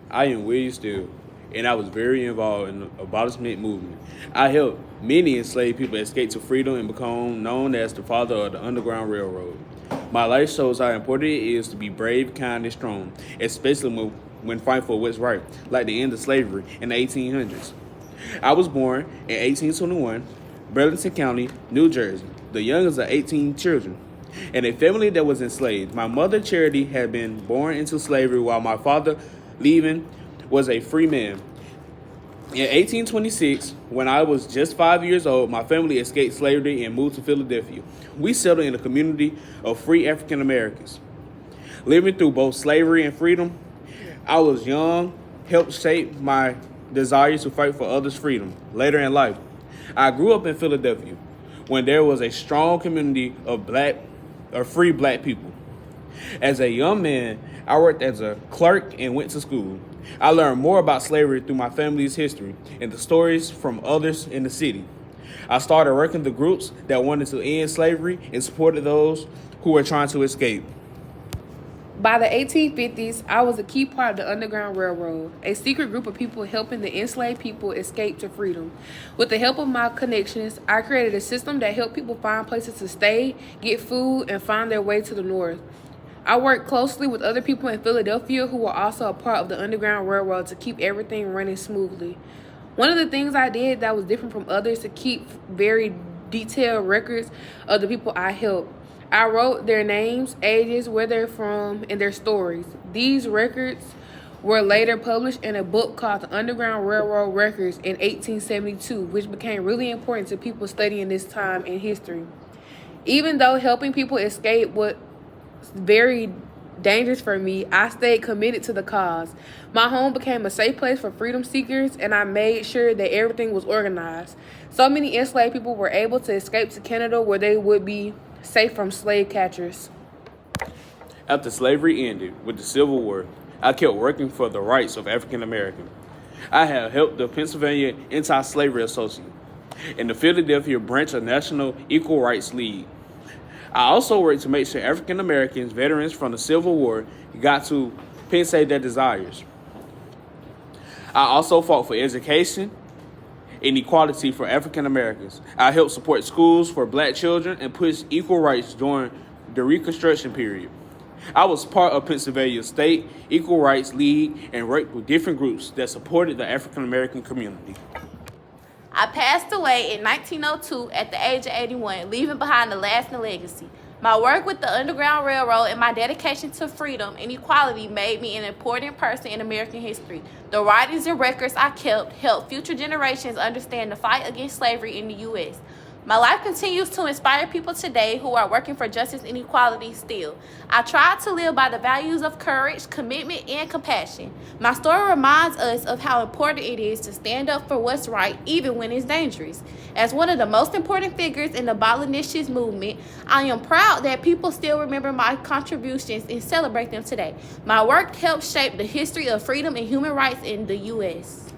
I am William Steele, and I was very involved in the abolishment movement. I helped many enslaved people escape to freedom and become known as the father of the Underground Railroad. My life shows how important it is to be brave, kind, and strong, especially when fighting for what's right, like the end of slavery in the 1800s. I was born in 1821, Burlington County, New Jersey, the youngest of 18 children, in a family that was enslaved. My mother, Charity, had been born into slavery while my father, Leaving, was a free man. In 1826, when I was just 5 years old, my family escaped slavery and moved to Philadelphia. We settled in a community of free African Americans. Living through both slavery and freedom, I was young, helped shape my desire to fight for others' freedom. Later in life, I grew up in Philadelphia when there was a strong community of free black people. As a young man, I worked as a clerk and went to school. I learned more about slavery through my family's history and the stories from others in the city. I started working the groups that wanted to end slavery and supported those who were trying to escape. By the 1850s, I was a key part of the Underground Railroad, a secret group of people helping the enslaved people escape to freedom. With the help of my connections, I created a system that helped people find places to stay, get food, and find their way to the North. I worked closely with other people in Philadelphia who were also a part of the Underground Railroad to keep everything running smoothly. One of the things I did that was different from others to keep very detailed records of the people I helped. I wrote their names, ages, where they're from, and their stories. These records were later published in a book called The Underground Railroad Records in 1872, which became really important to people studying this time in history. Even though helping people escape was very dangerous for me, I stayed committed to the cause. My home became a safe place for freedom seekers, and I made sure that everything was organized. So many enslaved people were able to escape to Canada where they would be safe from slave catchers. After slavery ended with the Civil War, I kept working for the rights of African Americans. I have helped the Pennsylvania Anti-Slavery Association and the Philadelphia branch of National Equal Rights League. I also worked to make sure African Americans, veterans from the Civil War, got to pursue their desires. I also fought for education and equality for African Americans. I helped support schools for black children and push equal rights during the Reconstruction period. I was part of Pennsylvania State Equal Rights League and worked with different groups that supported the African American community. I passed away in 1902 at the age of 81, leaving behind a lasting legacy. My work with the Underground Railroad and my dedication to freedom and equality made me an important person in American history. The writings and records I kept helped future generations understand the fight against slavery in the U.S. My life continues to inspire people today who are working for justice and equality still. I try to live by the values of courage, commitment, and compassion. My story reminds us of how important it is to stand up for what's right, even when it's dangerous. As one of the most important figures in the abolitionist movement, I am proud that people still remember my contributions and celebrate them today. My work helped shape the history of freedom and human rights in the U.S.